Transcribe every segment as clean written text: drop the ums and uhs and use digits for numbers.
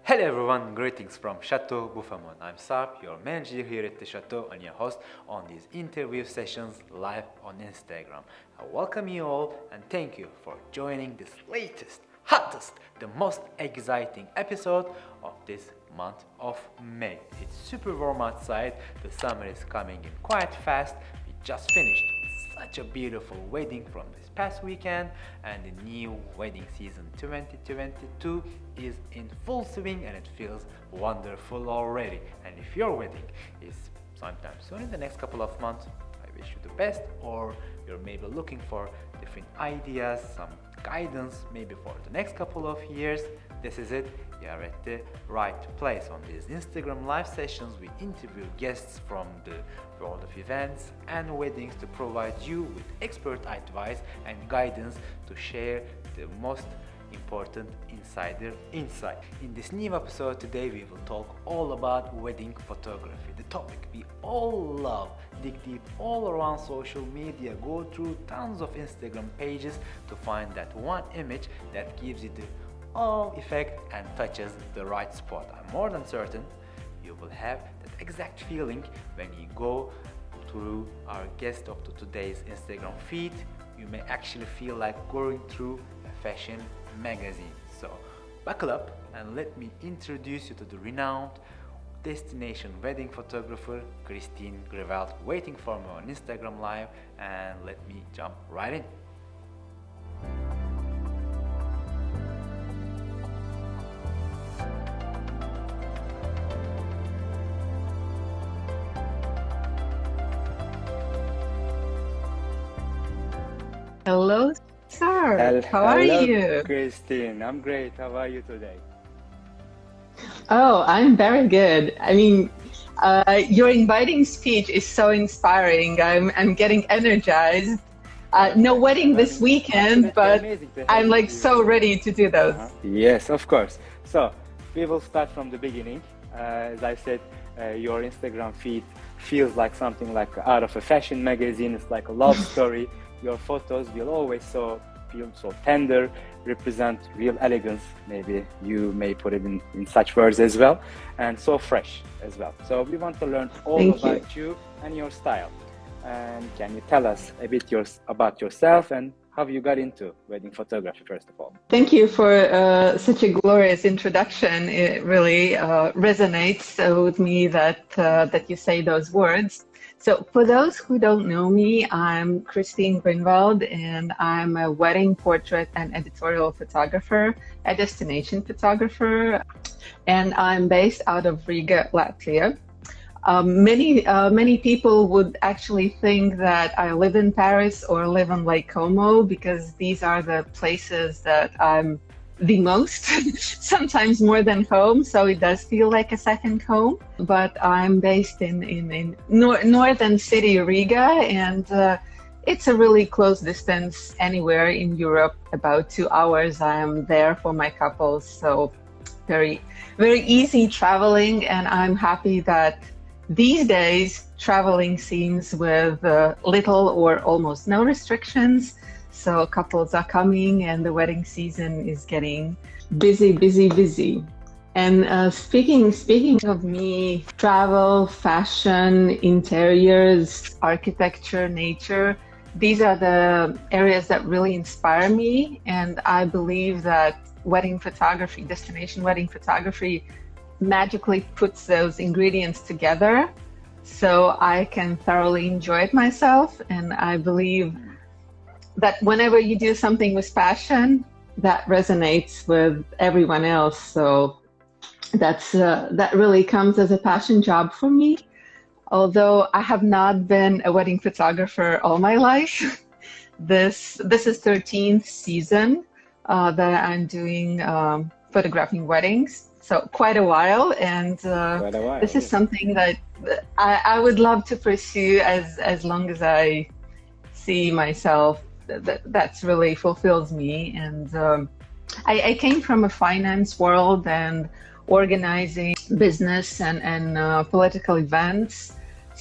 Hello everyone, greetings from Château Bouffémont. I'm Sarp, your manager here at the Château and your host on these interview sessions live on Instagram. I welcome you all and thank you for joining this latest, hottest, the most exciting episode of this month of May. It's super warm outside, the summer is coming in quite fast. We just finished such a beautiful wedding from this past weekend, and the new wedding season 2022 is in full swing and it feels wonderful already. And if your wedding is sometime soon in the next couple of months, I wish you the best, or you're maybe looking for different ideas, some guidance maybe for the next couple of years, this is it. You are at the right place. On these Instagram live sessions, we interview guests from the world of events and weddings to provide you with expert advice and guidance to share the most important insider insight. In this new episode today, we will talk all about wedding photography, the topic we all love. Dig deep all around social media, go through tons of Instagram pages to find that one image that gives you the effect and touches the right spot. I'm more than certain you will have that exact feeling when you go through our guest of today's Instagram feed. You may actually feel like going through a fashion magazine. So buckle up and let me introduce you to the renowned destination wedding photographer Kristine Grinvalde, waiting for me on Instagram Live, and let me jump right in. Hello, sir. How are you? Kristine, I'm great. How are you today? Oh, I'm very good. I mean, your inviting speech is so inspiring. I'm getting energized. No wedding this weekend, but I'm like so ready to do those. Yes, of course. So we will start from the beginning. As I said, your Instagram feed feels like something like out of a fashion magazine. It's like a love story. Your photos will always feel so tender, represent real elegance, maybe you may put it in such words as well, and so fresh as well. So we want to learn all about you and your style. And can you tell us a bit about yourself and how you got into wedding photography, first of all? Thank you for such a glorious introduction. It really resonates with me that you say those words. So for those who don't know me, I'm Kristine Grinvalde, and I'm a wedding portrait and editorial photographer, a destination photographer, and I'm based out of Riga, Latvia. Many people would actually think that I live in Paris or live in Lake Como, because these are the places that I'm the most, sometimes more than home, so it does feel like a second home. But I'm based in northern city Riga, and it's a really close distance anywhere in Europe, about 2 hours. I am there for my couples, so very, very easy traveling, and I'm happy that these days traveling seems with little or almost no restrictions. So couples are coming and the wedding season is getting busy. And speaking of me, travel, fashion, interiors, architecture, nature, these are the areas that really inspire me. And I believe that wedding photography, destination wedding photography, magically puts those ingredients together so I can thoroughly enjoy it myself. And I believe that whenever you do something with passion, that resonates with everyone else. So that really comes as a passion job for me. Although I have not been a wedding photographer all my life, this is 13th season that I'm doing photographing weddings. So quite a while, and this is something that I would love to pursue as long as I see myself. That's really fulfills me. And I came from a finance world and organizing business and political events.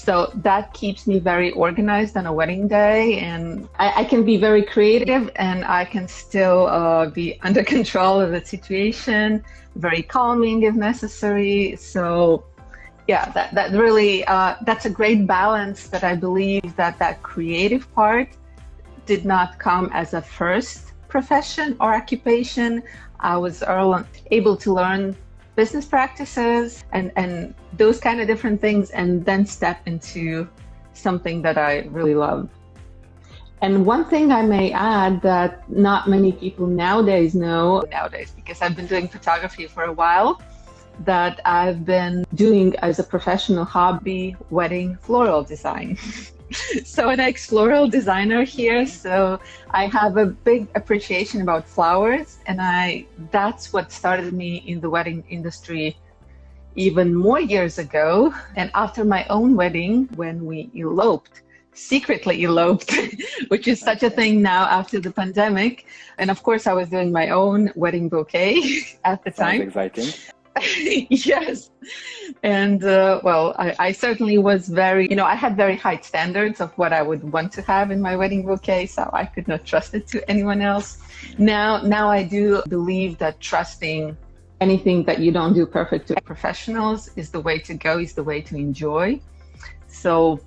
So that keeps me very organized on a wedding day, and I can be very creative, and I can still be under control of the situation, very calming if necessary. So yeah, that really, that's a great balance that I believe that creative part did not come as a first profession or occupation. I was able to learn business practices and those kind of different things, and then step into something that I really love. And one thing I may add that not many people nowadays know, because I've been doing photography for a while, that I've been doing as a professional hobby wedding floral design. So an ex-floral designer here, so I have a big appreciation about flowers, and that's what started me in the wedding industry even more years ago. And after my own wedding, when we secretly eloped, which is such a thing now after the pandemic, and of course I was doing my own wedding bouquet at the time. Sounds exciting. Yes. And I certainly was I had very high standards of what I would want to have in my wedding bouquet, so I could not trust it to anyone else. Now I do believe that trusting anything that you don't do perfect to professionals is the way to go, is the way to enjoy. So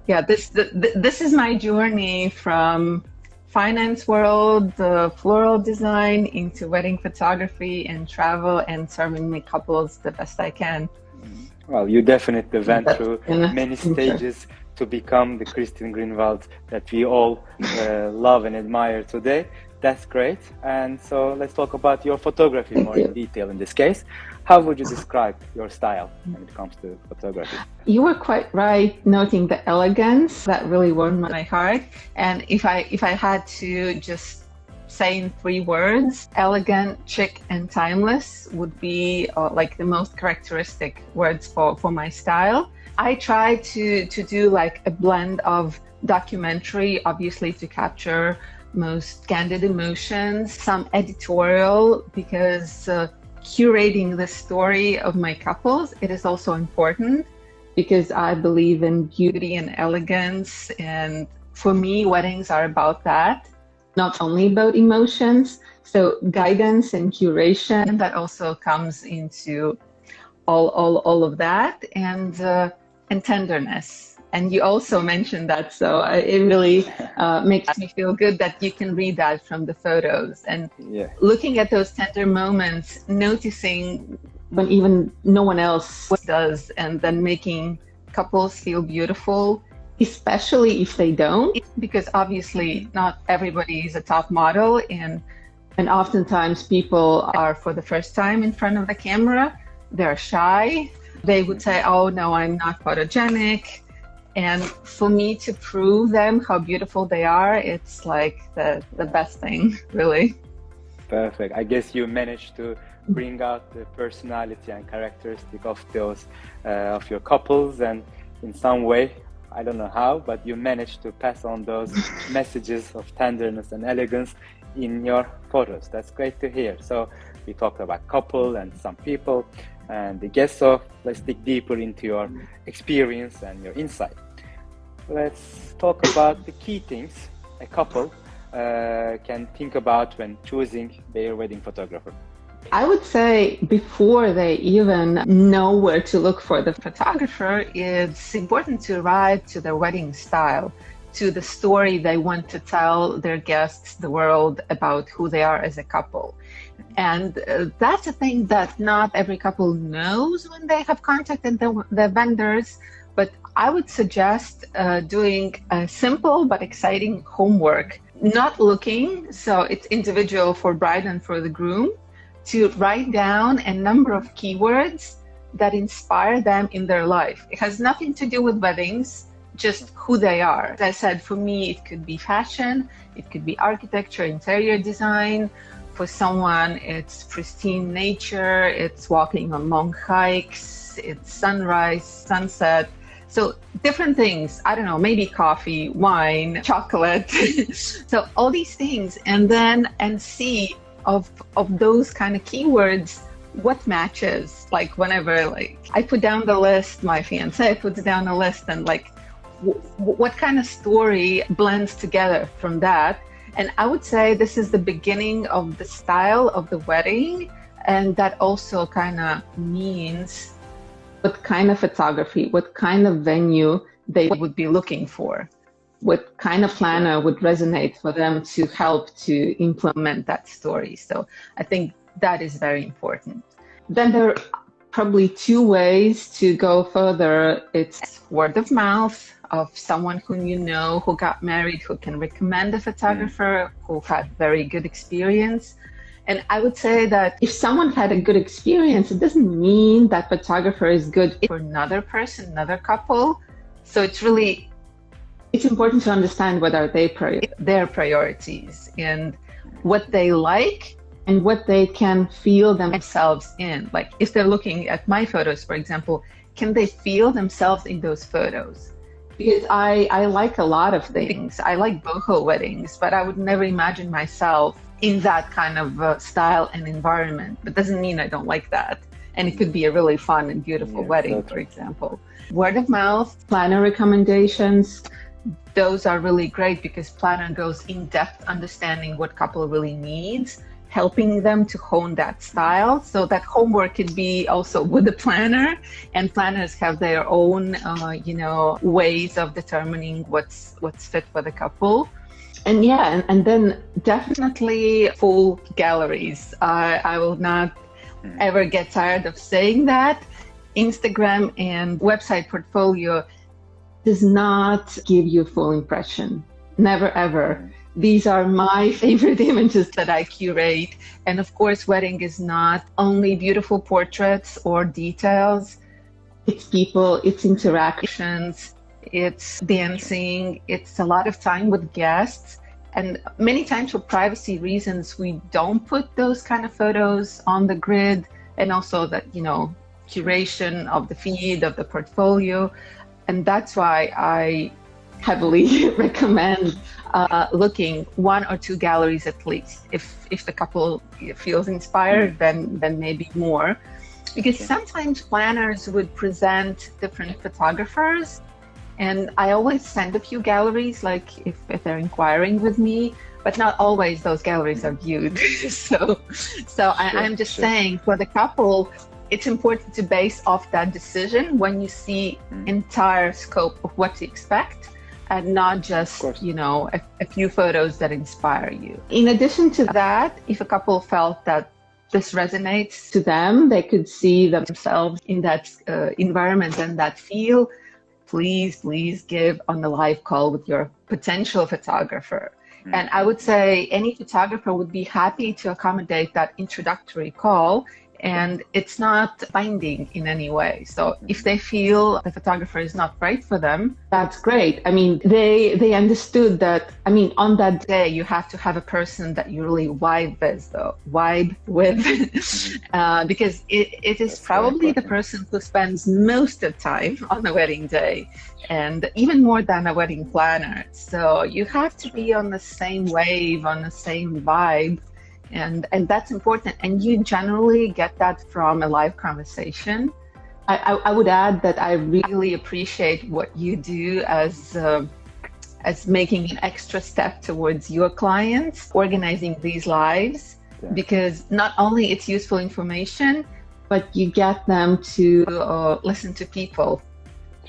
yeah, this is my journey from finance world, floral design, into wedding photography and travel and serving my couples the best I can. Well, you definitely went through many stages to become the Kristine Grinvalde that we all love and admire today. That's great. And so let's talk about your photography more in detail in this case. How would you describe your style when it comes to photography? You were quite right noting the elegance that really warmed my heart. And if I had to just say in 3 words, elegant, chic, and timeless would be like the most characteristic words for my style. I try to do like a blend of documentary, obviously to capture most candid emotions, some editorial, because curating the story of my couples, it is also important because I believe in beauty and elegance. And for me, weddings are about that, not only about emotions. So guidance and curation, that also comes into all of that, and tenderness. And you also mentioned that, so it really makes me feel good that you can read that from the photos. And looking at those tender moments, noticing when even no one else does, and then making couples feel beautiful, especially if they don't, because obviously not everybody is a top model, and oftentimes people are for the first time in front of the camera, they're shy. They would say, oh no, I'm not photogenic. And for me to prove them how beautiful they are, it's like the best thing, really. Perfect. I guess you managed to bring out the personality and characteristic of those of your couples, and in some way, I don't know how, but you managed to pass on those messages of tenderness and elegance in your photos. That's great to hear. So we talked about couple and some people and the guests, so let's dig deeper into your experience and your insight. Let's talk about the key things a couple can think about when choosing their wedding photographer. I would say before they even know where to look for the photographer, it's important to arrive to their wedding style, to the story they want to tell their guests, the world, about who they are as a couple. And that's a thing that not every couple knows when they have contacted the vendors. But I would suggest doing a simple but exciting homework, not looking, so it's individual for bride and for the groom, to write down a number of keywords that inspire them in their life. It has nothing to do with weddings, just who they are. As I said, for me, it could be fashion, it could be architecture, interior design. For someone, it's pristine nature, it's walking on long hikes, it's sunrise, sunset. So different things, I don't know, maybe coffee, wine, chocolate. So all these things, and see of those kind of keywords, what matches. Like whenever like I put down the list, my fiance puts down a list, and like what kind of story blends together from that. And I would say this is the beginning of the style of the wedding, and that also kind of means what kind of photography, what kind of venue they would be looking for, what kind of planner would resonate for them to help to implement that story. So I think that is very important. Then there are probably two ways to go further. It's word of mouth of someone whom you know who got married, who can recommend a photographer, who had very good experience. And I would say that if someone had a good experience, it doesn't mean that photographer is good for another person, another couple. So it's important to understand what are their priorities and what they like and what they can feel themselves in. Like if they're looking at my photos, for example, can they feel themselves in those photos? Because I like a lot of things. I like boho weddings, but I would never imagine myself in that kind of style and environment. But doesn't mean I don't like that. And it could be a really fun and beautiful wedding, for example. Word of mouth, planner recommendations, those are really great because planner goes in depth understanding what couple really needs, helping them to hone that style. So that homework could be also with the planner, and planners have their own, ways of determining what's fit for the couple. And and then definitely full galleries. I will not ever get tired of saying that. Instagram and website portfolio does not give you a full impression. Never, ever. These are my favorite images that I curate. And of course, wedding is not only beautiful portraits or details. It's people, it's interactions, it's dancing, it's a lot of time with guests. And many times for privacy reasons, we don't put those kind of photos on the grid, and also that, curation of the feed, of the portfolio. And that's why I heavily recommend looking one or two galleries at least. If the couple feels inspired, then maybe more. Because sometimes planners would present different photographers, and I always send a few galleries, like if they're inquiring with me, but not always those galleries are viewed. so I'm just saying, for the couple, it's important to base off that decision when you see entire scope of what to expect, and not just, a few photos that inspire you. In addition to that, if a couple felt that this resonates to them, they could see themselves in that environment and that feel, please give on the live call with your potential photographer. And I would say any photographer would be happy to accommodate that introductory call, and it's not binding in any way. So if they feel the photographer is not right for them, that's great. I mean, they understood that, on that day, you have to have a person that you really vibe with, because it is probably the person who spends most of the time on the wedding day, and even more than a wedding planner. So you have to be on the same wave, on the same vibe. And that's important. And you generally get that from a live conversation. I would add that I really appreciate what you do as making an extra step towards your clients, organizing these lives, because not only it's useful information, but you get them to listen to people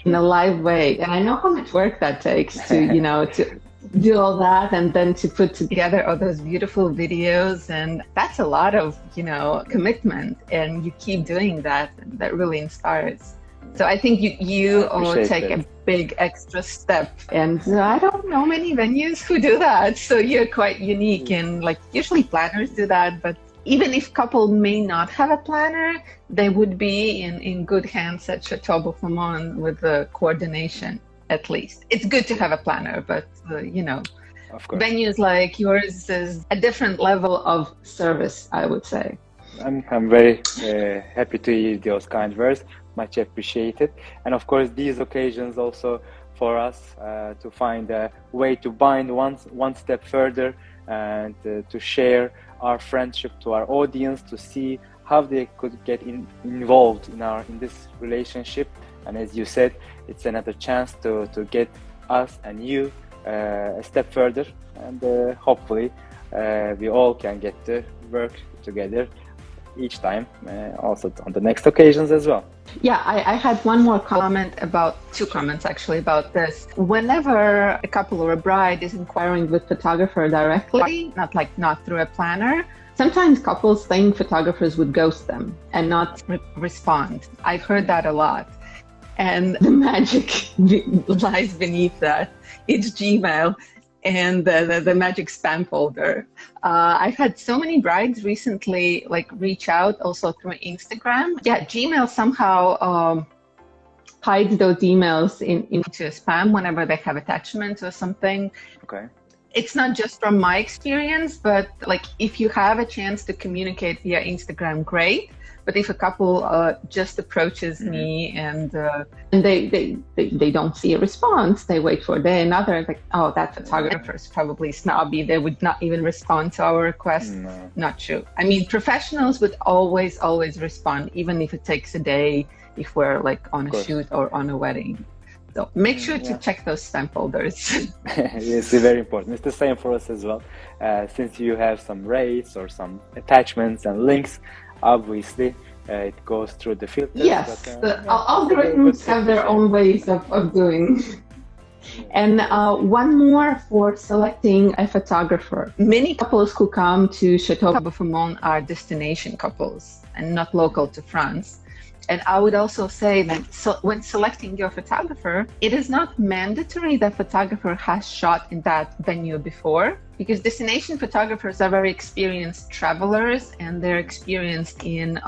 in a live way. And I know how much work that takes to, to do all that and then to put together all those beautiful videos. And that's a lot of, commitment, and you keep doing that. That really inspires. So I think you take a big extra step, and I don't know many venues who do that. So you're quite unique, and usually planners do that, but even if couple may not have a planner, they would be in good hands at Château Bouffémont with the coordination. At least it's good to have a planner, but of course, venues like yours is a different level of service, I would say. I'm very happy to hear those kind words, much appreciated. And of course, these occasions also for us to find a way to bind one step further and to share our friendship to our audience, to see how they could get involved in this relationship. And as you said, it's another chance to get us and you a step further, and hopefully we all can get to work together each time, also on the next occasions as well. Yeah, I had one more comment two comments actually about this. Whenever a couple or a bride is inquiring with photographer directly, not through a planner, sometimes couples think photographers would ghost them and not respond. I've heard that a lot. And the magic lies beneath that. It's Gmail and the magic spam folder. I've had so many brides recently reach out also through Instagram. Yeah, Gmail somehow hides those emails into spam whenever they have attachments or something. Okay. It's not just from my experience, but if you have a chance to communicate via Instagram, great. But if a couple just approaches me and they don't see a response, they wait for a day, another, that photographer is probably snobby. They would not even respond to our request. No. Not true. I mean, professionals would always respond, even if it takes a day, if we're on a shoot or on a wedding. So make sure to check those spam folders. It's very important. It's the same for us as well. Since you have some rates or some attachments and links, obviously it goes through the filters. Yes, algorithms have their own ways of doing. And one more for selecting a photographer. Many couples who come to Château Bouffémont are destination couples and not local to France. And I would also say that when selecting your photographer, it is not mandatory that photographer has shot in that venue before, because destination photographers are very experienced travelers and they're experienced in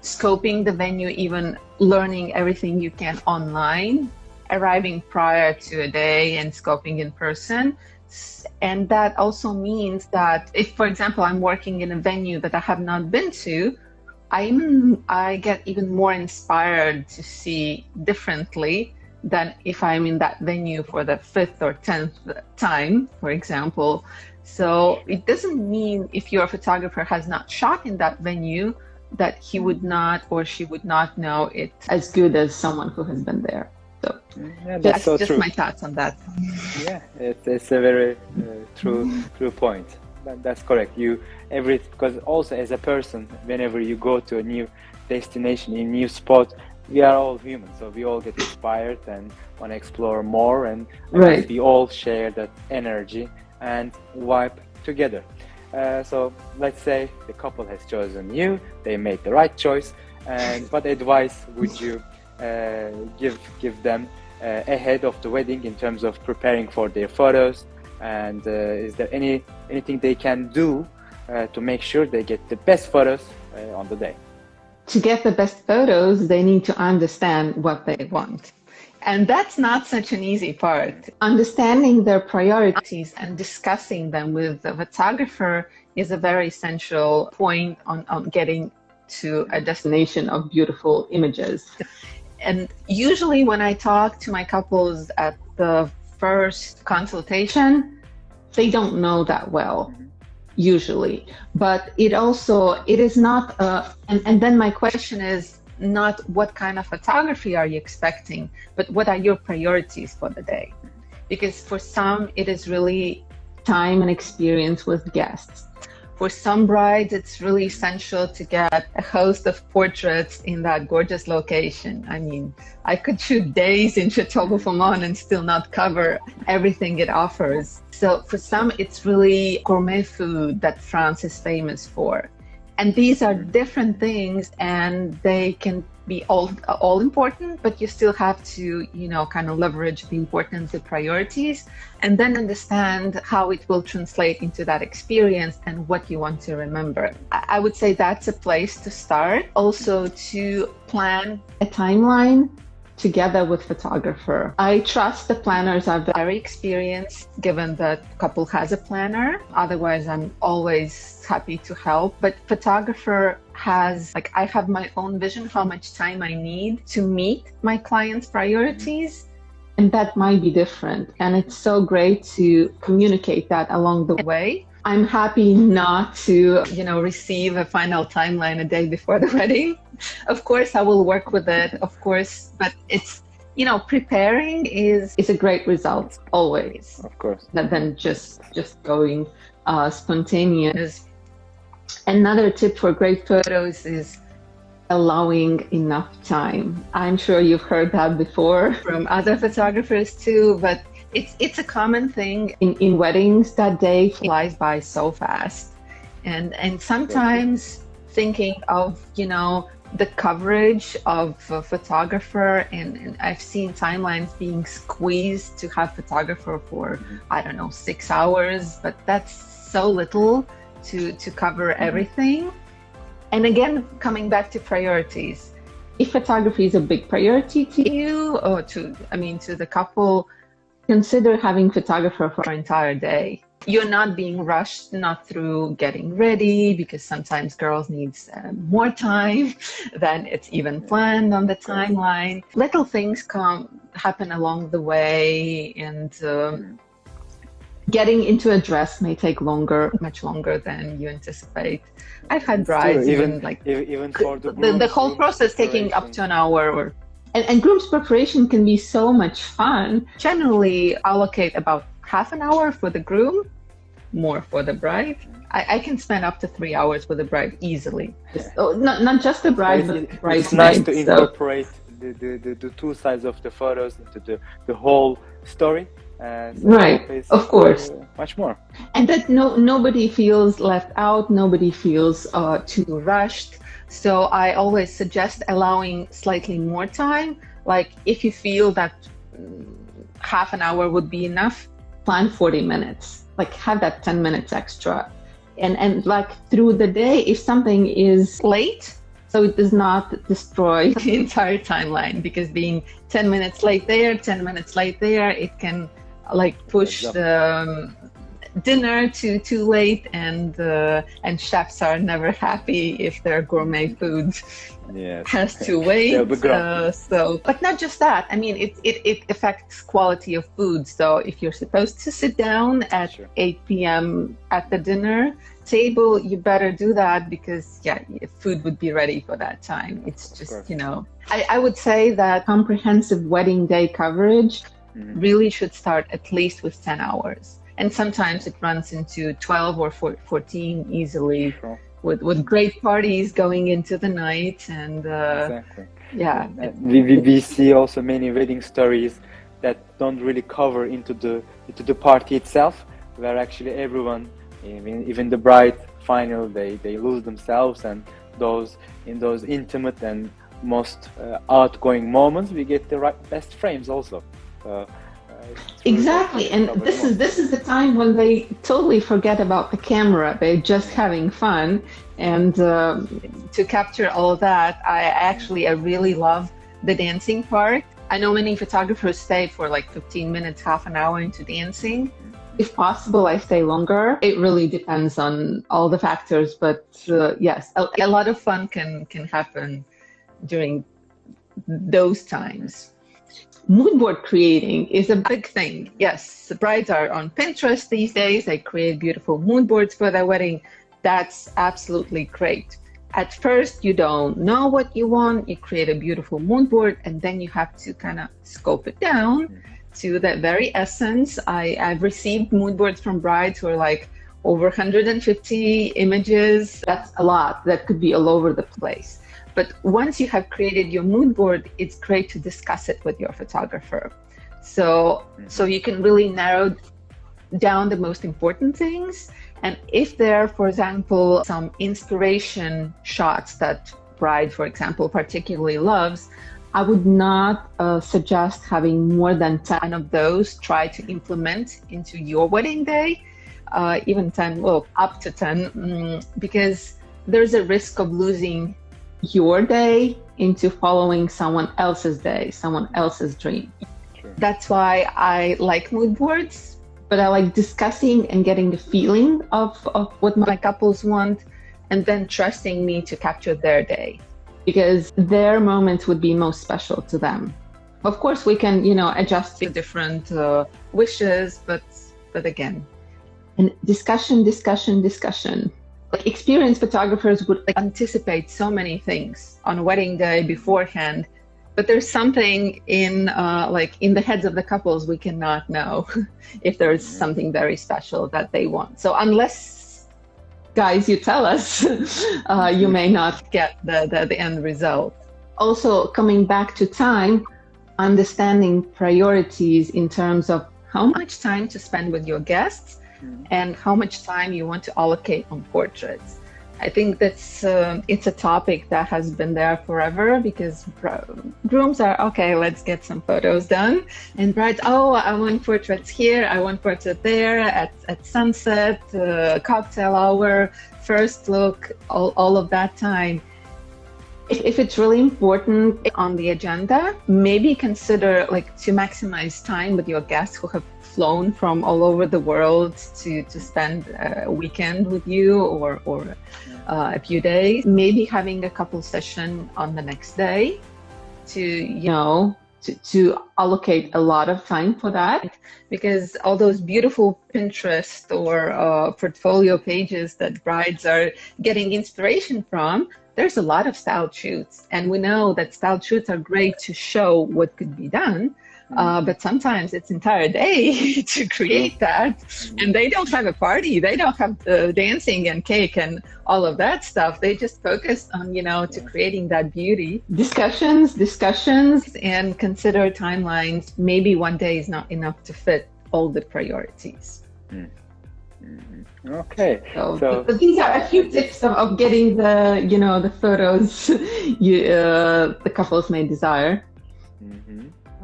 scoping the venue, even learning everything you can online, arriving prior to a day and scoping in person. And that also means that if, for example, I'm working in a venue that I have not been to, I get even more inspired to see differently than if I'm in that venue for the 5th or 10th time, for example. So it doesn't mean if your photographer has not shot in that venue that he would not or she would not know it as good as someone who has been there. So that's so just true. My thoughts on that. Yeah, it's a very true point. That's correct. Because also as a person, whenever you go to a new destination, a new spot, we are all human, so we all get inspired and want to explore more, and we all share that energy and vibe together. So let's say the couple has chosen you, they made the right choice, and what advice would you give them ahead of the wedding in terms of preparing for their photos? And is there anything they can do to make sure they get the best photos on the day? To get the best photos, they need to understand what they want. And that's not such an easy part. Understanding their priorities and discussing them with the photographer is a very essential point on getting to a destination of beautiful images. And usually when I talk to my couples at the first consultation, they don't know that well, usually. But it is not, and then my question is not what kind of photography are you expecting, but what are your priorities for the day? Because for some, it is really time and experience with guests. For some brides, it's really essential to get a host of portraits in that gorgeous location. I mean, I could shoot days in Château Bouffémont and still not cover everything it offers. So for some, it's really gourmet food that France is famous for. And these are different things, and they can be all important, but you still have to, kind of leverage the importance of priorities and then understand how it will translate into that experience and what you want to remember. I would say that's a place to start. Also to plan a timeline together with photographer. I trust the planners are very experienced, given that couple has a planner. Otherwise, I'm always happy to help. But photographer has, I have my own vision how much time I need to meet my client's priorities. And that might be different. And it's so great to communicate that along the way I'm happy not to, receive a final timeline a day before the wedding. Of course, I will work with it, of course, but it's, preparing is a great result always. Of course. Than just going spontaneous. Another tip for great photos is allowing enough time. I'm sure you've heard that before from other photographers too, but it's a common thing in weddings. That day flies by so fast, and sometimes thinking of the coverage of a photographer, and I've seen timelines being squeezed to have photographer for 6 hours, but that's so little to cover everything. And again, coming back to priorities, if photography is a big priority to you or to the couple, consider having photographer for an entire day. You're not being rushed, not through getting ready, because sometimes girls need more time than it's even planned on the timeline. Little things happen along the way, and getting into a dress may take much longer than you anticipate. I've had brides even for the whole process taking up to an hour. And groom's preparation can be so much fun. Generally allocate about half an hour for the groom, more for the bride. I can spend up to 3 hours with the bride easily. Not just the bride, but the bridesmaid. It's nice to incorporate the two sides of the photos into the whole story. Right, of course. Much more. And that nobody feels left out, nobody feels too rushed. So I always suggest allowing slightly more time. Like if you feel that half an hour would be enough, plan 40 minutes. Like have that 10 minutes extra. And like through the day, if something is late, so it does not destroy the entire timeline, because being 10 minutes late there, 10 minutes late there, it can push the dinner too late, and chefs are never happy if their gourmet food has to wait. But not just that. It affects quality of food. So if you're supposed to sit down at 8 p.m. at the dinner table, you better do that, because food would be ready for that time. It's just I would say that comprehensive wedding day coverage really should start at least with 10 hours. And sometimes it runs into 12 or 14 easily, with great parties going into the night. And we see also many wedding stories that don't really cover into the party itself, where actually everyone, even the bride, finally they lose themselves, and in those intimate and most outgoing moments, we get the best frames also. Exactly, and this is the time when they totally forget about the camera. They're just having fun, and to capture all of that, I really love the dancing part. I know many photographers stay for 15 minutes, half an hour into dancing. If possible, I stay longer. It really depends on all the factors, but yes, a lot of fun can happen during those times. Mood board creating is a big thing. Yes, the brides are on Pinterest these days. They create beautiful mood boards for their wedding. That's absolutely great. At first, you don't know what you want. You create a beautiful mood board, and then you have to kind of scope it down to the very essence. I've received mood boards from brides who are over 150 images. That's a lot. That could be all over the place. But once you have created your mood board, it's great to discuss it with your photographer. So you can really narrow down the most important things. And if there are, for example, some inspiration shots that bride, for example, particularly loves, I would not suggest having more than 10 of those. Try to implement into your wedding day, even 10, up to 10, because there's a risk of losing your day into following someone else's day, someone else's dream. Sure. That's why I like mood boards, but I like discussing and getting the feeling of what my couples want, and then trusting me to capture their day, because their moments would be most special to them. Of course, we can, adjust the different wishes, but again, And discussion. Like experienced photographers would anticipate so many things on wedding day beforehand, but there's something in in the heads of the couples we cannot know if there's something very special that they want. So unless, guys, you tell us, you may not get the end result. Also, coming back to time, understanding priorities in terms of how much time to spend with your guests and how much time you want to allocate on portraits. I think that's it's a topic that has been there forever, because grooms are, okay, let's get some photos done, and brides, oh, I want portraits here, I want portrait there, at sunset, cocktail hour, first look, all of that time. If it's really important on the agenda, maybe consider to maximize time with your guests who have flown from all over the world to spend a weekend with you or a few days. Maybe having a couple session on the next day to allocate a lot of time for that, because all those beautiful Pinterest or portfolio pages that brides are getting inspiration from, there's a lot of style shoots, and we know that style shoots are great to show what could be done, but sometimes it's entire day to create that, and they don't have a party, they don't have dancing and cake and all of that stuff. They just focus on to creating that beauty. Discussions, and consider timelines. Maybe one day is not enough to fit all the priorities. Okay, so these are a few tips of getting the photos the couples may desire.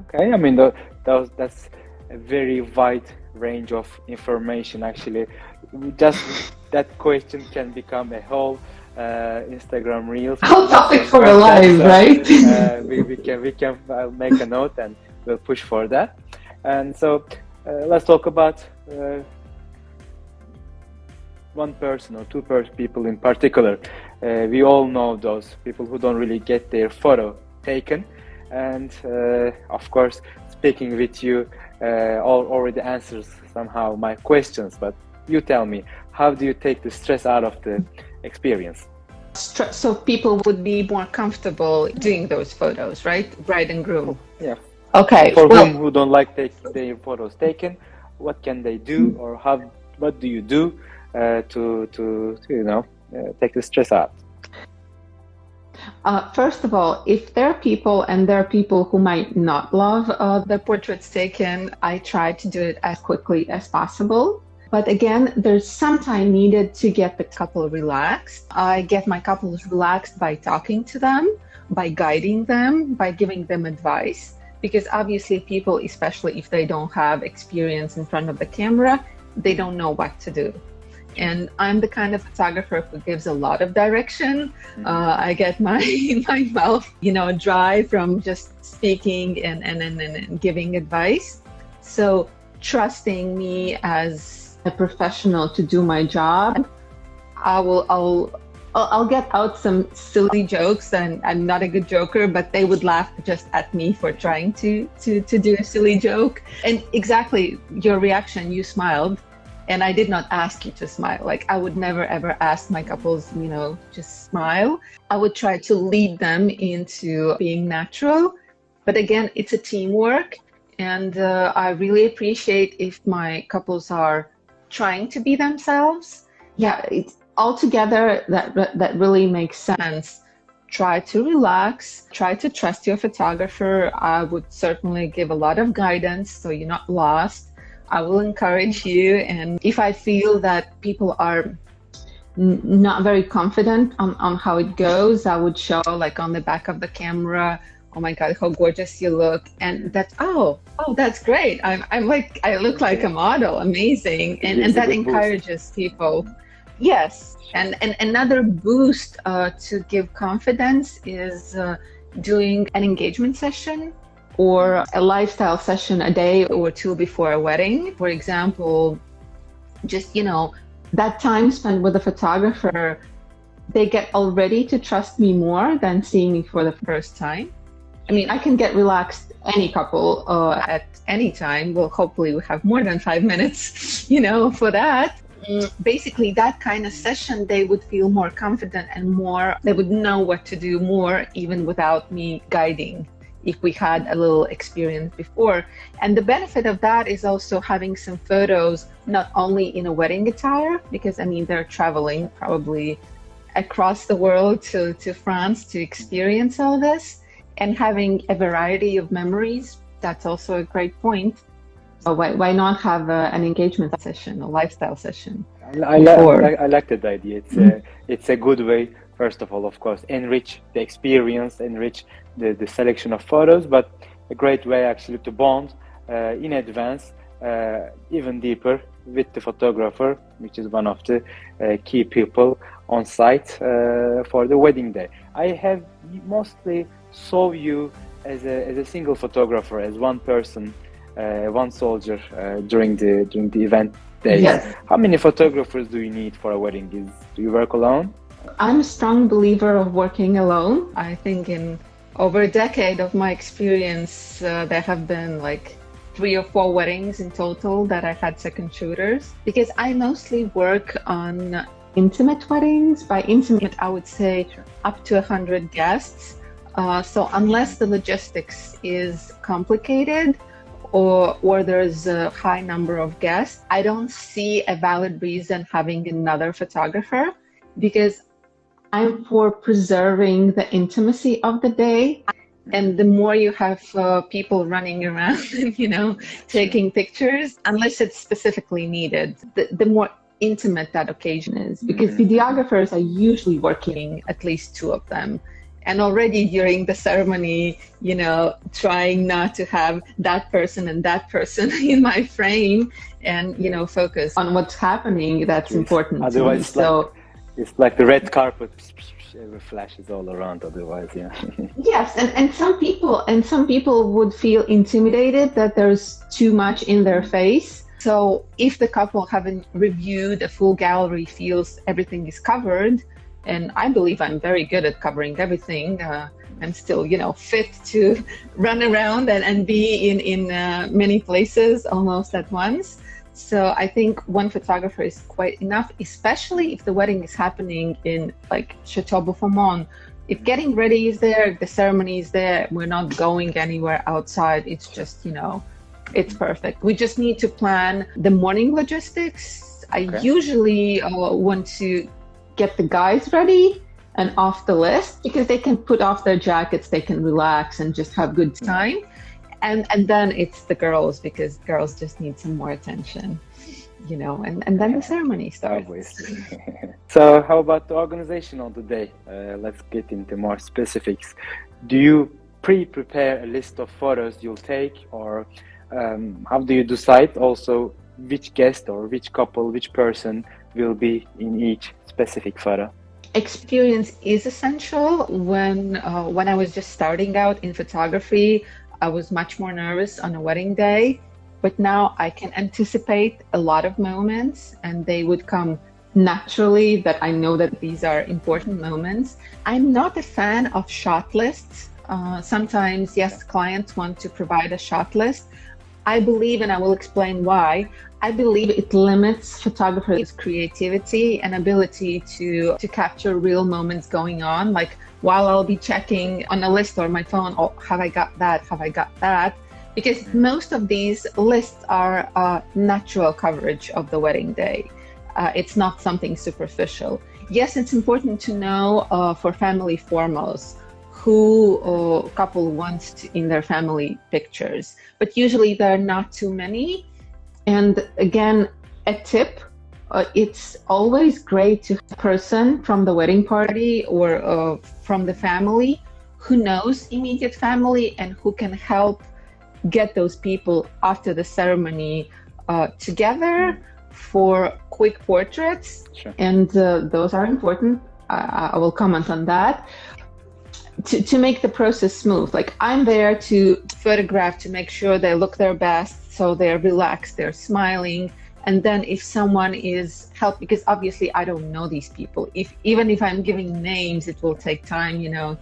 Okay, I mean that's a very wide range of information. Actually, just that question can become a whole Instagram reels. Whole topic for a live, right? We can make a note and we'll push for that. And so let's talk about one person or two people in particular. We all know those people who don't really get their photo taken, and of course, speaking with you already answers somehow my questions. But you tell me, how do you take the stress out of the experience? So people would be more comfortable doing those photos, right? Bride and groom. Yeah. Okay. For whom who don't like their photos taken, what can they do, or what do you do to take the stress out? First of all, if there are people who might not love the portraits taken, I try to do it as quickly as possible. But again, there's some time needed to get the couple relaxed. I get my couples relaxed by talking to them, by guiding them, by giving them advice. Because obviously people, especially if they don't have experience in front of the camera, they don't know what to do. And I'm the kind of photographer who gives a lot of direction. I get my mouth, dry from just speaking and giving advice. So trusting me as a professional to do my job, I'll get out some silly jokes, and I'm not a good joker, but they would laugh just at me for trying to do a silly joke. And exactly your reaction, you smiled. And I did not ask you to smile. I would never ever ask my couples, just smile. I would try to lead them into being natural. But again, it's a teamwork. And I really appreciate if my couples are trying to be themselves. Yeah, it's altogether that really makes sense. Try to relax, try to trust your photographer. I would certainly give a lot of guidance so you're not lost. I will encourage you, and if I feel that people are not very confident on how it goes, I would show on the back of the camera, oh my God, how gorgeous you look, and that's that's great. I look like a model, amazing, and that encourages people. Yes, and another boost to give confidence is doing an engagement session or a lifestyle session a day or two before a wedding. For example, just, that time spent with a photographer, they get already to trust me more than seeing me for the first time. I mean, I can get relaxed any couple at any time. Well, hopefully we have more than 5 minutes, for that. Basically, that kind of session, they would feel more confident and they would know what to do more, even without me guiding, if we had a little experience before. And the benefit of that is also having some photos, not only in a wedding attire, because I mean, they're traveling probably across the world to France to experience all this, and having a variety of memories. That's also a great point. So why not have an engagement session, a lifestyle session? I like that idea. It's a good way, first of all, of course, enrich the experience, enrich the selection of photos, but a great way actually to bond in advance, even deeper with the photographer, which is one of the key people on site for the wedding day. I have mostly saw you as a single photographer, as one person, one soldier during the event days. Yes. How many photographers do you need for a wedding? Do you work alone? I'm a strong believer of working alone. I think in over a decade of my experience, there have been like 3 or 4 weddings in total that I had second shooters, because I mostly work on intimate weddings. By intimate, I would say up to 100 guests. So unless the logistics is complicated or there's a high number of guests, I don't see a valid reason having another photographer, because I'm for preserving the intimacy of the day. And the more you have people running around and, taking pictures, unless it's specifically needed, the more intimate that occasion is, because videographers are usually working at least 2 of them. And already during the ceremony, trying not to have that person and that person in my frame and, focus on what's happening. That's important. Otherwise, it's like the red carpet. Every flash is all around otherwise, yeah. Yes, and some people would feel intimidated that there's too much in their face. So if the couple haven't reviewed a full gallery, feels everything is covered, and I believe I'm very good at covering everything. I'm still, fit to run around and be in many places almost at once. So I think one photographer is quite enough, especially if the wedding is happening in like Château Bouffémont. If getting ready is there, if the ceremony is there, we're not going anywhere outside. It's just, it's perfect. We just need to plan the morning logistics. I usually want to get the guys ready and off the list, because they can put off their jackets, they can relax and just have good time. And then it's the girls, because girls just need some more attention, and then the ceremony starts. So how about the organization of the day? Let's get into more specifics. Do you prepare a list of photos you'll take, or how do you decide also which guest or which couple, which person will be in each specific photo? Experience is essential. When I was just starting out in photography, I was much more nervous on a wedding day, but now I can anticipate a lot of moments and they would come naturally, that I know that these are important moments. I'm not a fan of shot lists. Sometimes, yes, clients want to provide a shot list. I believe, and I will explain why, I believe it limits photographers' creativity and ability to capture real moments going on. Like, while I'll be checking on a list or my phone, oh, have I got that? Have I got that? Because most of these lists are natural coverage of the wedding day. It's not something superficial. Yes, it's important to know for family foremost who couple wants in their family pictures, but usually there are not too many. And again, a tip, it's always great to have a person from the wedding party or from the family who knows immediate family and who can help get those people after the ceremony together for quick portraits. Sure. And those are important. I will comment on that. To make the process smooth, like I'm there to photograph, to make sure they look their best, so they're relaxed, they're smiling, And then if someone is help, because obviously I don't know these people, even if I'm giving names, it will take time,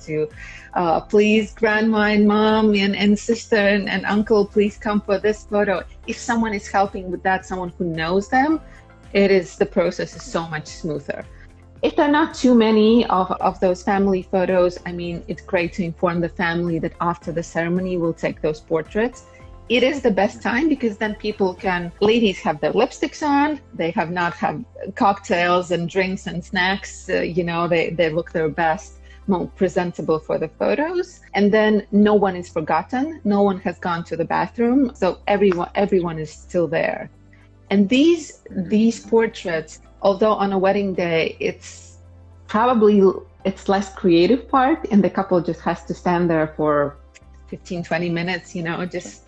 to please grandma and mom and sister and uncle, please come for this photo. If someone is helping with that, someone who knows them, the process is so much smoother. If there are not too many of those family photos, it's great to inform the family that after the ceremony, we'll take those portraits. It is the best time because then ladies have their lipsticks on, they have not had cocktails and drinks and snacks, they look their best, more presentable for the photos. And then no one is forgotten, no one has gone to the bathroom, so everyone is still there. And these portraits, although on a wedding day, it's less creative part, and the couple just has to stand there for 15-20 minutes, just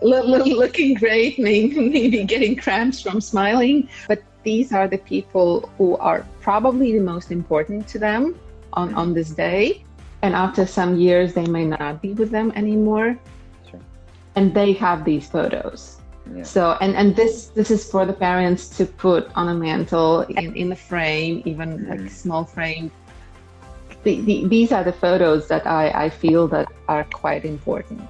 looking great, maybe getting cramps from smiling. But these are the people who are probably the most important to them on this day. And after some years, they may not be with them anymore. Sure. And they have these photos. Yeah. So, and this is for the parents to put on a mantle, in a frame, even like small frame. These are the photos that I feel that are quite important.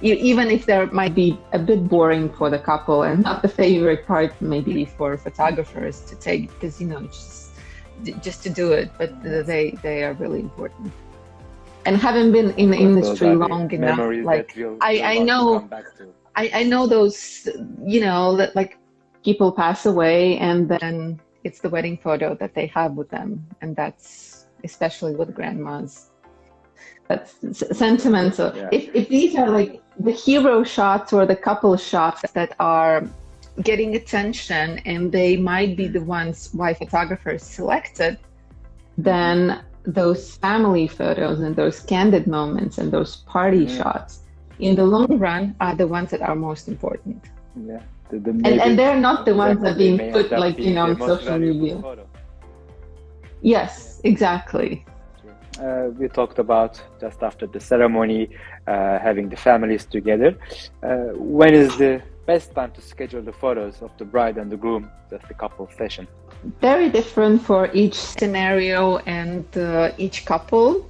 Even if there might be a bit boring for the couple and not the favorite part, maybe for photographers to take, because just to do it, but they are really important. And having been in the industry long enough, like I know those, that like people pass away and then it's the wedding photo that they have with them, and that's especially with grandmas. That's sentimental. Yeah. If these are like the hero shots or the couple shots that are getting attention and they might be the ones why photographers selected, then those family photos and those candid moments and those party shots in the long run are the ones that are most important. Yeah. And they're not the ones that are being put like, on social media. Yes, exactly. We talked about just after the ceremony, having the families together. When is the best time to schedule the photos of the bride and the groom, just the couple session? Very different for each scenario and each couple.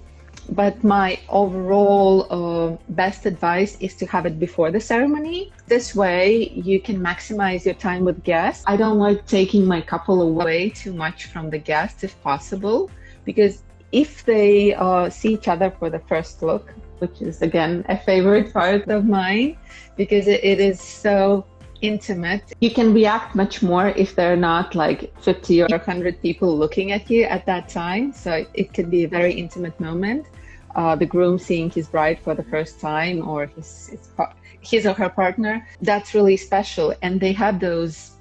But my overall best advice is to have it before the ceremony. This way you can maximize your time with guests. I don't like taking my couple away too much from the guests if possible, because if they see each other for the first look, which is again a favorite part of mine, because it is so intimate, you can react much more if they're not like 50 or 100 people looking at you at that time. So it could be a very intimate moment. The groom seeing his bride for the first time, or his or her partner, that's really special. And they have those,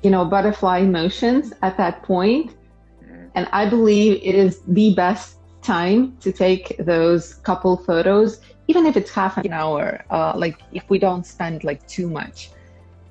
butterfly emotions at that point. And I believe it is the best time to take those couple photos, even if it's half an hour, like if we don't spend like too much.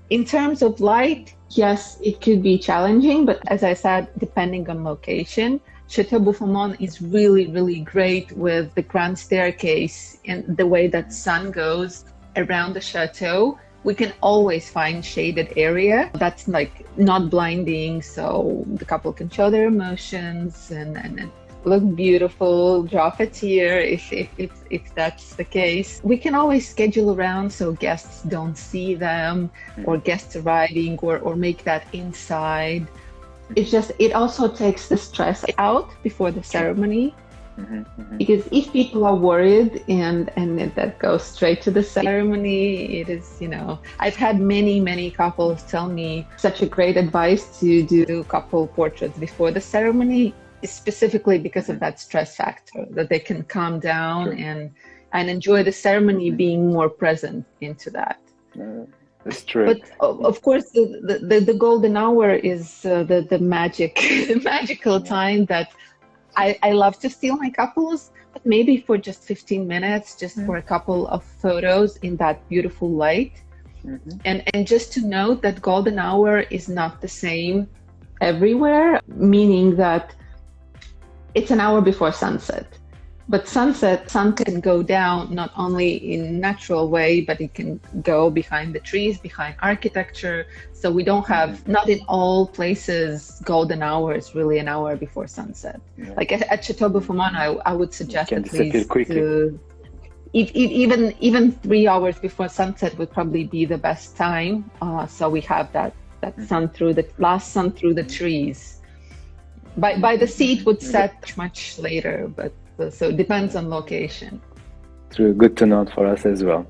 In terms of light, yes, it could be challenging, but as I said, depending on location, Château Bouffémont is really, really great with the grand staircase and the way that sun goes around the chateau. We can always find shaded area that's like not blinding, so the couple can show their emotions and look beautiful, drop a tear if that's the case. We can always schedule around so guests don't see them, or guests arriving, or make that inside. It also takes the stress out before the ceremony. Because if people are worried and that goes straight to the ceremony, it is, I've had many couples tell me such a great advice to do couple portraits before the ceremony, specifically because of that stress factor, that they can calm down and enjoy the ceremony, being more present into that. That's true. But of course, the golden hour is the magical time that I love to steal my couples, but maybe for just 15 minutes, just for a couple of photos in that beautiful light. And just to note that golden hour is not the same everywhere, meaning that it's an hour before sunset. But sun can go down not only in natural way, but it can go behind the trees, behind architecture. So we don't have, not in all places, golden hour is really an hour before sunset. Yeah. Like at Château Bouffémont, I would suggest Can at least quickly. even 3 hours before sunset would probably be the best time. So we have that sun through the last sun through the trees. By the sea, it would set much later, but so it depends on location. True, good to note for us as well.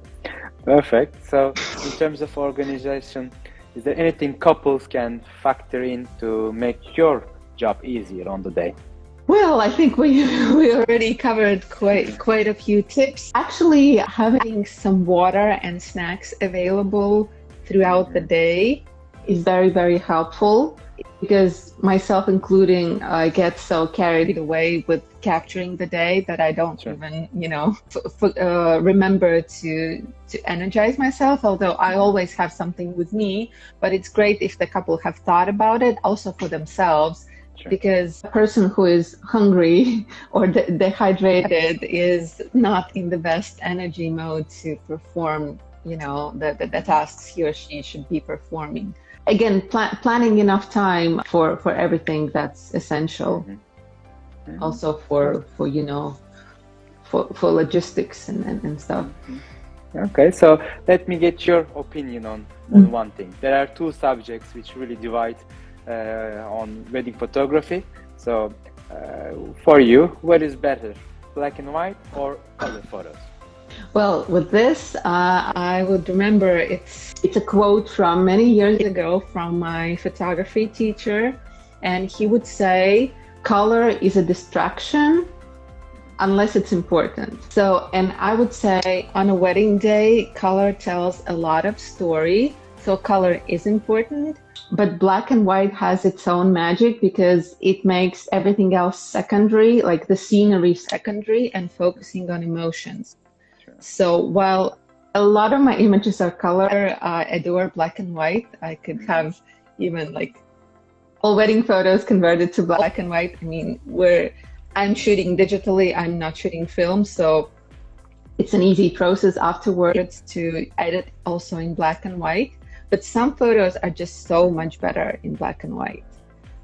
Perfect. So in terms of organization, is there anything couples can factor in to make your job easier on the day? Well, I think we already covered quite a few tips. Actually, having some water and snacks available throughout the day is very, very helpful, because myself including, I get so carried away with capturing the day that I don't even, remember to energize myself, although I always have something with me. But it's great if the couple have thought about it also for themselves. Sure. Because a person who is hungry or dehydrated is not in the best energy mode to perform, the tasks he or she should be performing. Again, planning enough time for everything that's essential. Also for logistics and stuff. Okay, so let me get your opinion on one thing. There are two subjects which really divide on wedding photography. So for you, what is better, black and white or color photos? Well, with this, I would remember it's a quote from many years ago from my photography teacher, and he would say, color is a distraction unless it's important. So, and I would say on a wedding day, color tells a lot of story. So color is important, but black and white has its own magic because it makes everything else secondary, like the scenery secondary, and focusing on emotions. Sure. So while a lot of my images are color, I adore black and white. I could have even like all wedding photos converted to black and white. I mean, where I'm shooting digitally, I'm not shooting film, so it's an easy process afterwards to edit also in black and white. But some photos are just so much better in black and white.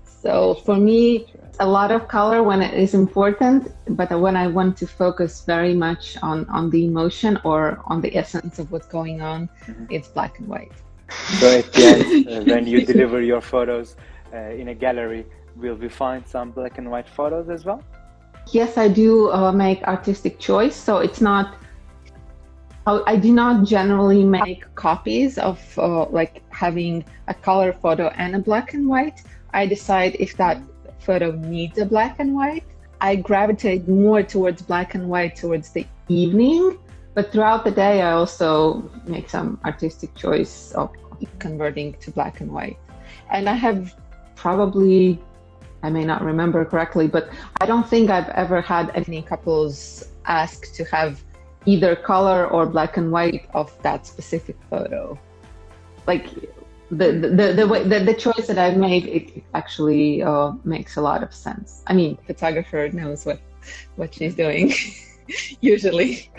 So for me, a lot of color when it is important, but when I want to focus very much on the emotion or on the essence of what's going on, it's black and white. So at the end, when you deliver your photos in a gallery, will we find some black and white photos as well? Yes, I do make artistic choice. So it's not, I do not generally make copies of like having a color photo and a black and white. I decide if that photo needs a black and white. I gravitate more towards black and white towards the evening, but throughout the day, I also make some artistic choice of converting to black and white. And I have probably, I may not remember correctly, but I don't think I've ever had any couples ask to have either color or black and white of that specific photo. Like the choice that I've made, it actually makes a lot of sense. I mean, photographer knows what she's doing usually.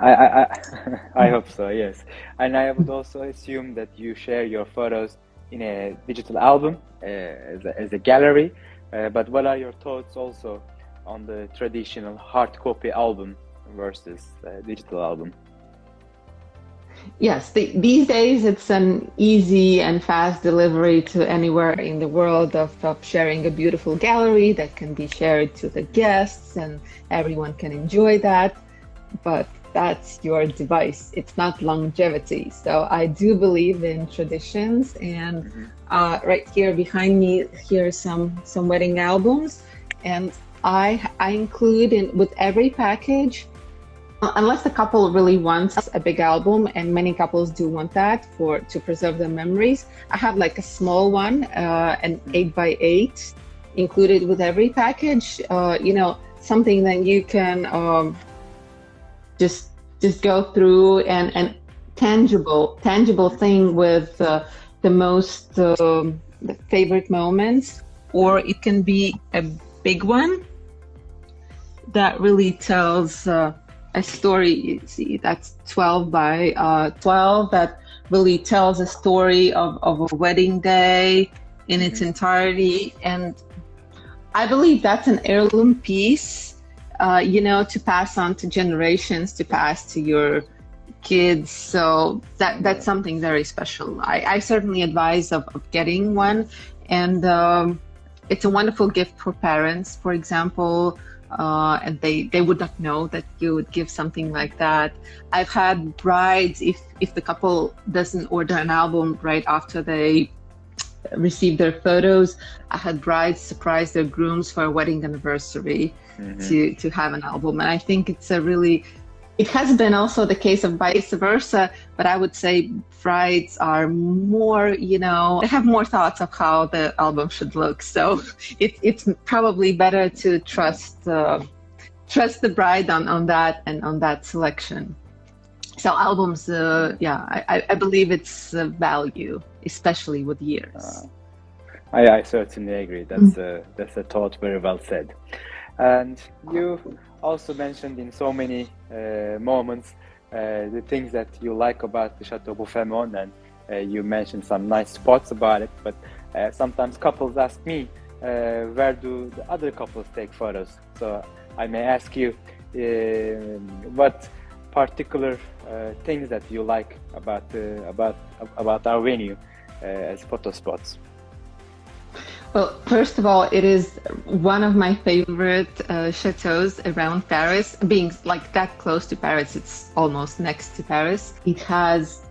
I hope so, yes. And I would also assume that you share your photos in a digital album as a gallery. But what are your thoughts also on the traditional hard copy album versus digital album? Yes, these days it's an easy and fast delivery to anywhere in the world of sharing a beautiful gallery that can be shared to the guests and everyone can enjoy that. But that's your device. It's not longevity. So I do believe in traditions, and right here behind me, here are some wedding albums, and I include with every package, unless the couple really wants a big album, and many couples do want that to preserve their memories. I have like a small one, an 8x8 included with every package. Something that you can just go through and tangible thing with the most the favorite moments, or it can be a big one. that really tells a story. You see, that's 12 by 12. That really tells a story of a wedding day in its entirety. And I believe that's an heirloom piece, to pass on to generations, to pass to your kids. So that's something very special. I certainly advise of getting one. And it's a wonderful gift for parents, for example, and they would not know that you would give something like that. I've had brides, if the couple doesn't order an album right after they receive their photos, I had brides surprise their grooms for a wedding anniversary to have an album. And I think it has been also the case of vice versa, but I would say brides are more, they have more thoughts of how the album should look. So it's probably better to trust the bride on that and on that selection. So albums, I believe it's a value, especially with years. I certainly agree. That's a thought very well said. And you also mentioned in so many moments the things that you like about the Château Bouffémont, and you mentioned some nice spots about it, but sometimes couples ask me, where do the other couples take photos? So I may ask you, what particular things that you like about our venue as photo spots? Well, first of all, it is one of my favorite chateaus around Paris. Being like that close to Paris, it's almost next to Paris. It has,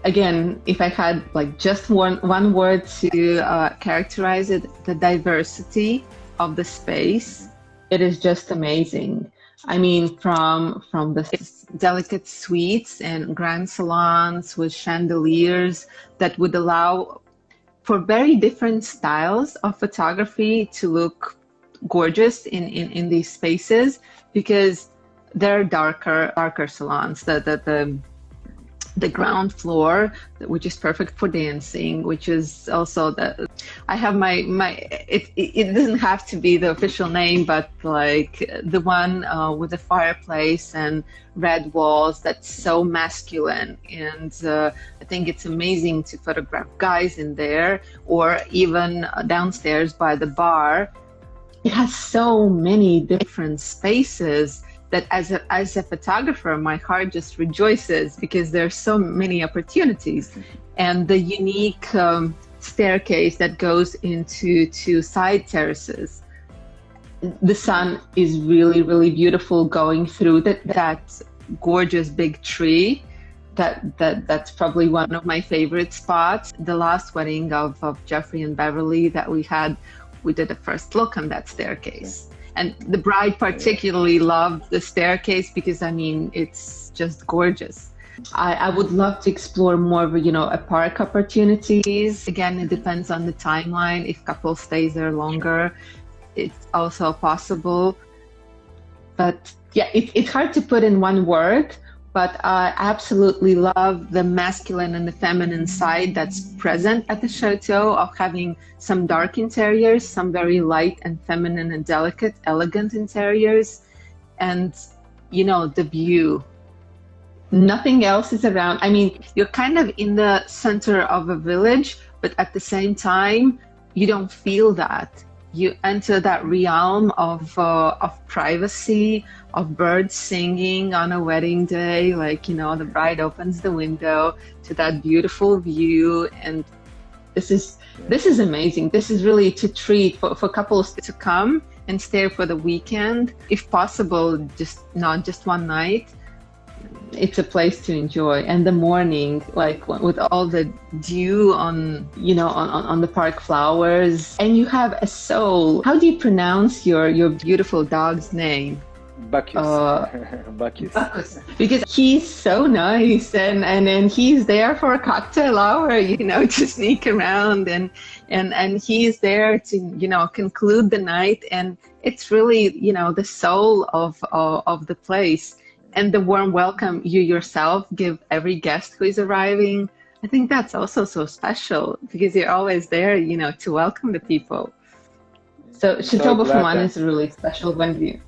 again, if I had like just one word to characterize it, the diversity of the space, it is just amazing. I mean, from the delicate suites and grand salons with chandeliers that would allow for very different styles of photography to look gorgeous in these spaces, because they're darker salons. The ground floor, which is perfect for dancing, which is also I have it doesn't have to be the official name, but like the one with the fireplace and red walls, that's so masculine. And I think it's amazing to photograph guys in there, or even downstairs by the bar. It has so many different spaces that as a photographer, my heart just rejoices, because there's so many opportunities. And the unique staircase that goes into two side terraces. The sun is really, really beautiful going through that gorgeous big tree. That's probably one of my favorite spots. The last wedding of Jeffrey and Beverly that we had, we did a first look on that staircase. And the bride particularly loved the staircase, because I mean, it's just gorgeous. I would love to explore more of, a park opportunities. Again, it depends on the timeline. If couple stays there longer, it's also possible. But yeah, it's hard to put in one word, but I absolutely love the masculine and the feminine side that's present at the chateau, of having some dark interiors, some very light and feminine and delicate, elegant interiors, and, the view. Nothing else is around. I mean, you're kind of in the center of a village, but at the same time, you don't feel that. You enter that realm of privacy, of birds singing on a wedding day. Like, the bride opens the window to that beautiful view. And this is amazing. This is really to treat for couples to come and stay for the weekend. If possible, not just one night. It's a place to enjoy. And the morning, like with all the dew on the park flowers, and you have a soul. How do you pronounce your beautiful dog's name? Bacchus. Bacchus. Because he's so nice, and he's there for a cocktail hour, to sneak around, and he's there to conclude the night. And it's really the soul of the place. And the warm welcome you yourself give every guest who is arriving. I think that's also so special, because you're always there, to welcome the people. So Château Bouffémont is really special venue.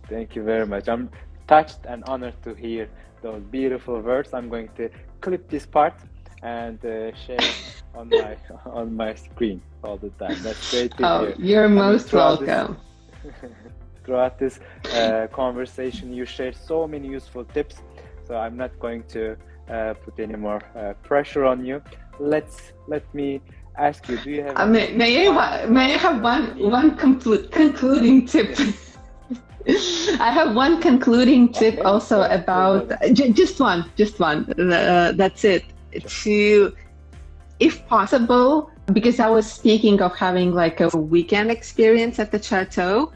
Thank you very much. I'm touched and honored to hear those beautiful words. I'm going to clip this part and share on my screen all the time. That's great to hear. You're most welcome. Throughout this conversation, you shared so many useful tips. So I'm not going to put any more pressure on you. Let me ask you: do you have? May I have one concluding tip? I have one concluding tip also about just one. That's it. To, if possible, because I was speaking of having like a weekend experience at the chateau,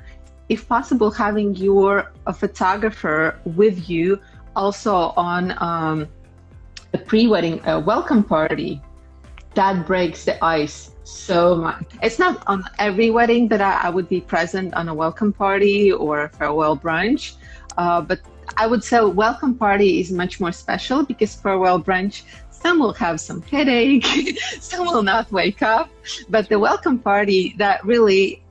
if possible, having a photographer with you also on the pre-wedding welcome party. That breaks the ice so much. It's not on every wedding that I would be present on a welcome party or a farewell brunch, but I would say welcome party is much more special because farewell brunch, some will have some headache, some will not wake up, but the welcome party, that really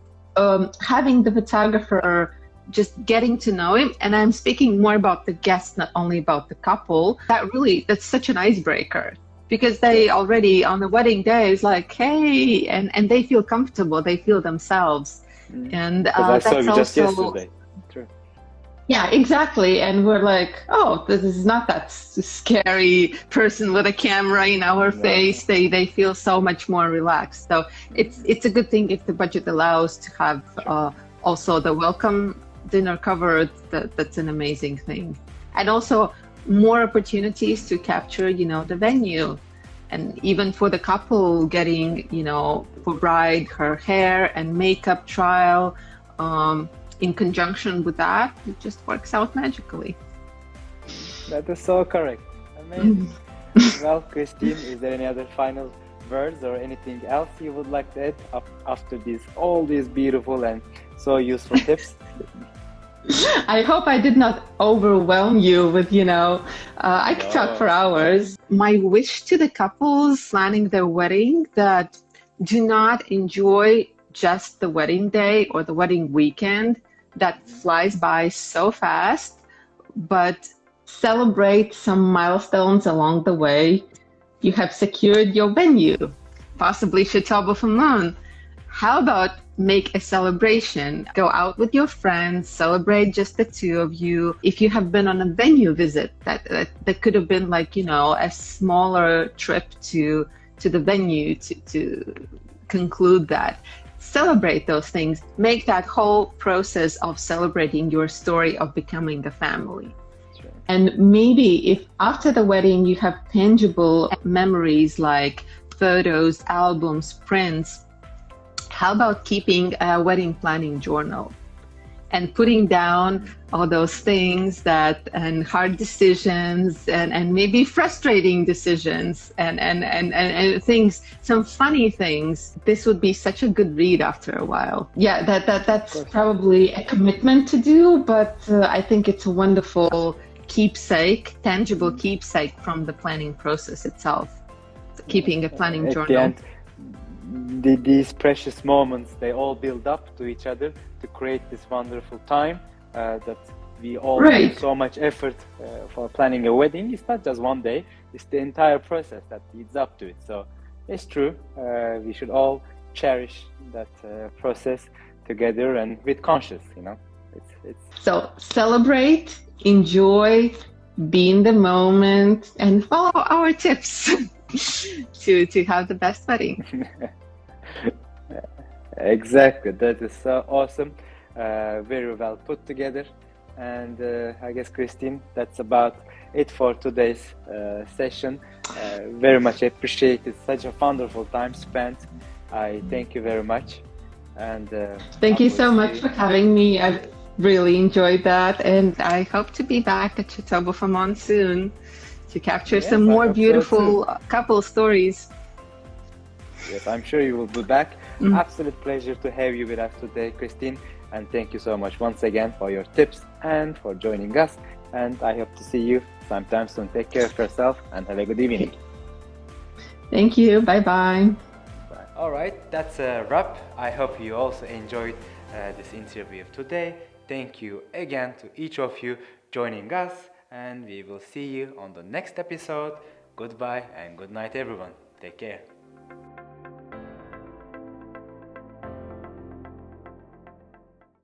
having the photographer, just getting to know him, and I'm speaking more about the guests, not only about the couple, that's such an icebreaker. Because they already on the wedding day is like, hey, and they feel comfortable, they feel themselves. And that's also just yesterday. True. Yeah, exactly. And we're like, oh, this is not that scary person with a camera in our face. They feel so much more relaxed. So it's a good thing if the budget allows to have also the welcome dinner covered. That's an amazing thing. And also more opportunities to capture, the venue, and even for the couple getting, for bride, her hair and makeup trial, in conjunction with that, it just works out magically. That is so correct. Amazing. Well, Kristine, is there any other final words or anything else you would like to add after all these beautiful and so useful tips? I hope I did not overwhelm you with, I could talk for hours. My wish to the couples planning their wedding that do not enjoy just the wedding day or the wedding weekend that flies by so fast, but celebrate some milestones along the way. You have secured your venue, possibly Château Bouffémont. How about make a celebration? Go out with your friends, celebrate just the two of you. If you have been on a venue visit, that could have been like, a smaller trip to the venue to conclude that. Celebrate those things. Make that whole process of celebrating your story of becoming a family. Sure. And maybe if after the wedding you have tangible memories like photos, albums, prints, how about keeping a wedding planning journal and putting down all those things and hard decisions and maybe frustrating decisions and things, some funny things. This would be such a good read after a while. Yeah, that's probably a commitment to do, but I think it's a wonderful keepsake, tangible keepsake from the planning process itself, keeping a planning journal. These precious moments, they all build up to each other to create this wonderful time that we all put so much effort for planning a wedding. It's not just one day, it's the entire process that leads up to it. So it's true, we should all cherish that process together and with conscience, So celebrate, enjoy, be in the moment, and follow our tips to have the best wedding. Exactly, that is so awesome. Very well put together. And I guess, Kristine, that's about it for today's session. Very much appreciated. Such a wonderful time spent. I thank you very much. And thank you so much for having me. I've really enjoyed that, and I hope to be back at Château Bouffémont soon to capture some more beautiful couple stories. Yes, I'm sure you will be back. Absolute pleasure to have you with us today, Kristine. And thank you so much once again for your tips and for joining us. And I hope to see you sometime soon. Take care of yourself and have a good evening. Thank you. Bye-bye. Bye. All right, that's a wrap. I hope you also enjoyed this interview of today. thank you again to each of you joining us, and we will see you on the next episode. Goodbye and good night, everyone. Take care.